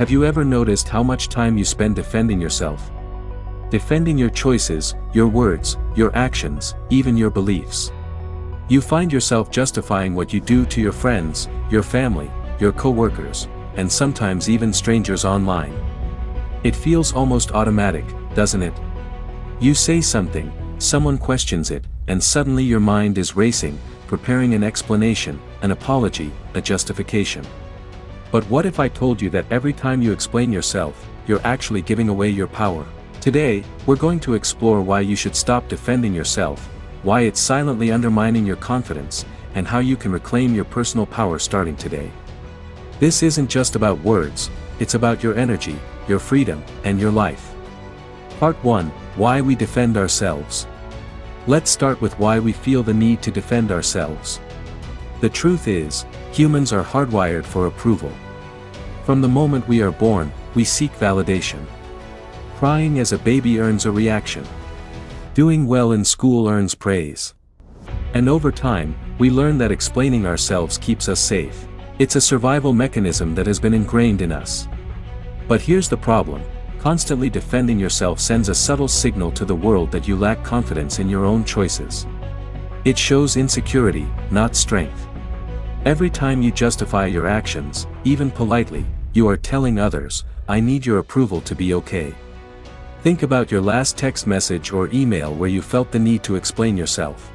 Have you ever noticed how much time you spend defending yourself? Defending your choices, your words, your actions, even your beliefs. You find yourself justifying what you do to your friends, your family, your co-workers, and sometimes even strangers online. It feels almost automatic, doesn't it? You say something, someone questions it, and suddenly your mind is racing, preparing an explanation, an apology, a justification. But what if I told you that every time you explain yourself, you're actually giving away your power? Today, we're going to explore why you should stop defending yourself, why it's silently undermining your confidence, and how you can reclaim your personal power starting today. This isn't just about words, it's about your energy, your freedom, and your life. Part 1: Why we defend ourselves. Let's start with why we feel the need to defend ourselves. The truth is, humans are hardwired for approval. From the moment we are born, we seek validation. Crying as a baby earns a reaction. Doing well in school earns praise. And over time, we learn that explaining ourselves keeps us safe. It's a survival mechanism that has been ingrained in us. But here's the problem: constantly defending yourself sends a subtle signal to the world that you lack confidence in your own choices. It shows insecurity, not strength. Every time you justify your actions, even politely, you are telling others, "I need your approval to be okay." Think about your last text message or email where you felt the need to explain yourself.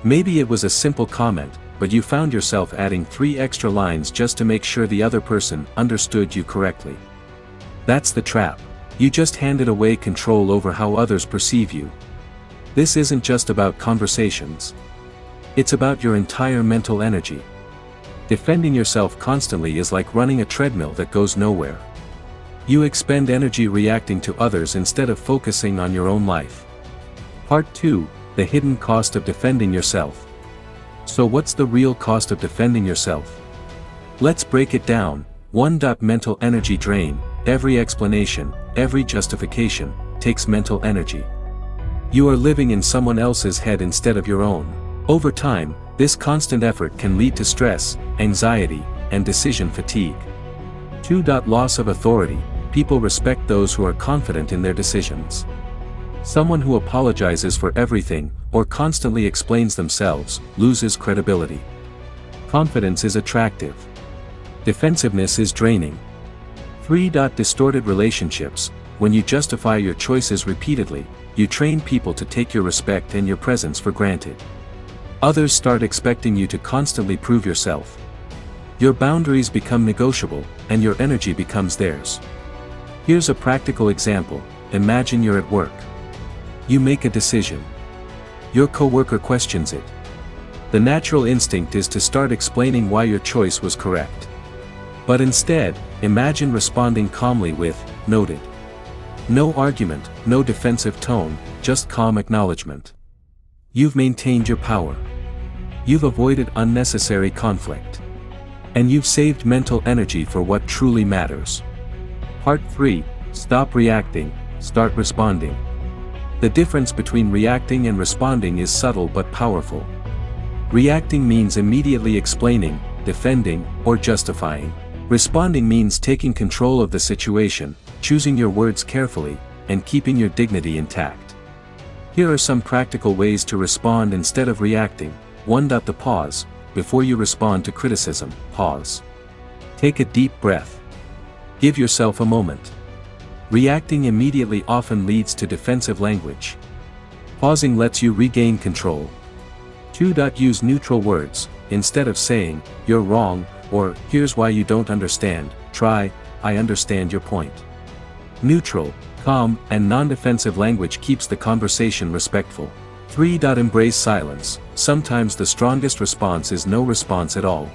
Maybe it was a simple comment, but you found yourself adding 3 extra lines just to make sure the other person understood you correctly. That's the trap. You just handed away control over how others perceive you. This isn't just about conversations. It's about your entire mental energy. Defending yourself constantly is like running a treadmill that goes nowhere. You expend energy reacting to others instead of focusing on your own life. Part 2: The hidden cost of defending yourself. So what's the real cost of defending yourself? Let's break it down. 1. Mental energy drain. Every explanation, every justification, takes mental energy. You are living in someone else's head instead of your own. Over time, this constant effort can lead to stress, anxiety, and decision fatigue. 2. Loss of authority. People respect those who are confident in their decisions. Someone who apologizes for everything, or constantly explains themselves, loses credibility. Confidence is attractive. Defensiveness is draining. 3. Distorted relationships. When you justify your choices repeatedly, you train people to take your respect and your presence for granted. Others start expecting you to constantly prove yourself. Your boundaries become negotiable, and your energy becomes theirs. Here's a practical example. Imagine you're at work. You make a decision. Your coworker questions it. The natural instinct is to start explaining why your choice was correct. But instead, imagine responding calmly with, "Noted." No argument, no defensive tone, just calm acknowledgement. You've maintained your power. You've avoided unnecessary conflict. And you've saved mental energy for what truly matters. Part 3: Stop reacting, start responding. The difference between reacting and responding is subtle but powerful. Reacting means immediately explaining, defending, or justifying. Responding means taking control of the situation, choosing your words carefully, and keeping your dignity intact. Here are some practical ways to respond instead of reacting. 1. The pause. Before you respond to criticism, pause. Take a deep breath. Give yourself a moment. Reacting immediately often leads to defensive language. Pausing lets you regain control. 2. Use neutral words. Instead of saying, "You're wrong," or "Here's why you don't understand," try, "I understand your point." Neutral, calm, and non-defensive language keeps the conversation respectful. 3. Embrace silence. Sometimes the strongest response is no response at all.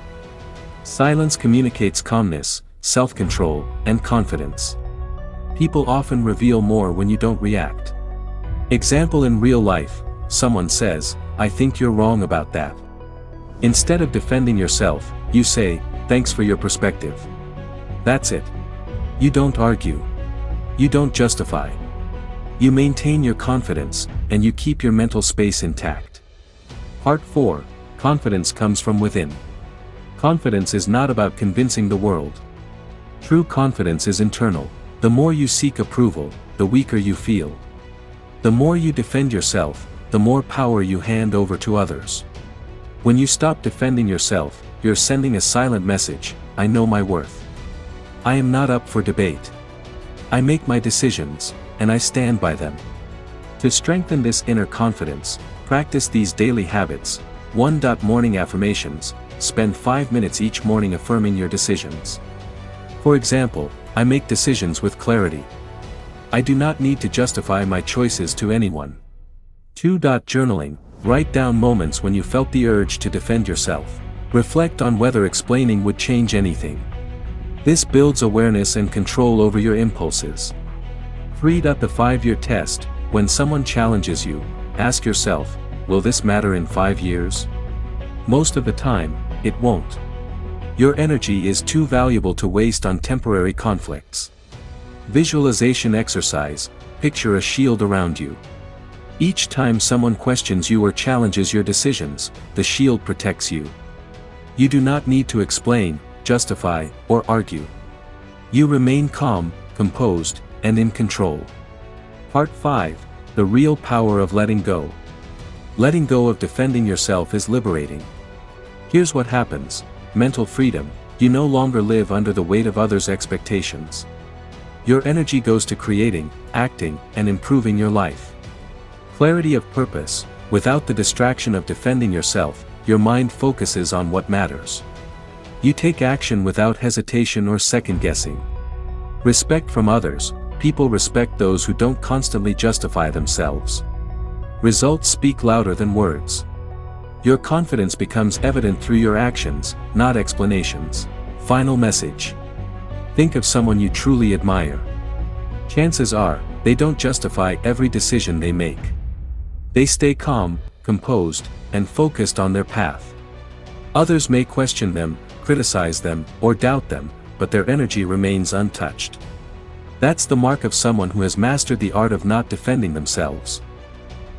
Silence communicates calmness, self-control, and confidence. People often reveal more when you don't react. Example in real life: someone says, "I think you're wrong about that." Instead of defending yourself, you say, "Thanks for your perspective." That's it. You don't argue. You don't justify. You maintain your confidence, and you keep your mental space intact. Part 4: Confidence comes from within. Confidence is not about convincing the world. True confidence is internal. The more you seek approval, the weaker you feel. The more you defend yourself, the more power you hand over to others. When you stop defending yourself, you're sending a silent message: I know my worth. I am not up for debate. I make my decisions, and I stand by them. To strengthen this inner confidence, practice these daily habits. 1. Morning affirmations. Spend 5 minutes each morning affirming your decisions. For example, I make decisions with clarity. I do not need to justify my choices to anyone. 2. Journaling. Write down moments when you felt the urge to defend yourself. Reflect on whether explaining would change anything. This builds awareness and control over your impulses. 3. The 5-year test. When someone challenges you, ask yourself, will this matter in 5 years? Most of the time, it won't. Your energy is too valuable to waste on temporary conflicts. Visualization exercise. Picture a shield around you. Each time someone questions you or challenges your decisions, the shield protects you. You do not need to explain, justify, or argue. You remain calm, composed, and in control. Part 5. The real power of letting go. Letting go of defending yourself is liberating. Here's what happens: mental freedom. You no longer live under the weight of others' expectations. Your energy goes to creating, acting, and improving your life. Clarity of purpose. Without the distraction of defending yourself, your mind focuses on what matters. You take action without hesitation or second-guessing. Respect from others. People respect those who don't constantly justify themselves. Results speak louder than words. Your confidence becomes evident through your actions, not explanations. Final message. Think of someone you truly admire. Chances are, they don't justify every decision they make. They stay calm, composed, and focused on their path. Others may question them, criticize them, or doubt them, but their energy remains untouched. That's the mark of someone who has mastered the art of not defending themselves.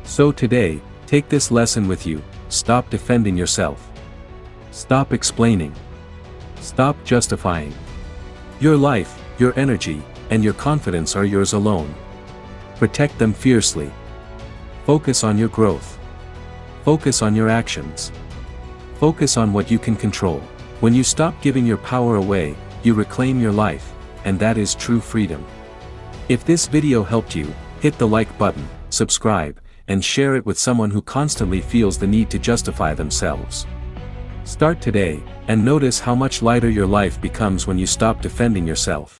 So today, take this lesson with you: stop defending yourself. Stop explaining. Stop justifying. Your life, your energy, and your confidence are yours alone. Protect them fiercely. Focus on your growth. Focus on your actions. Focus on what you can control. When you stop giving your power away, you reclaim your life, and that is true freedom. If this video helped you, hit the like button, subscribe, and share it with someone who constantly feels the need to justify themselves. Start today, and notice how much lighter your life becomes when you stop defending yourself.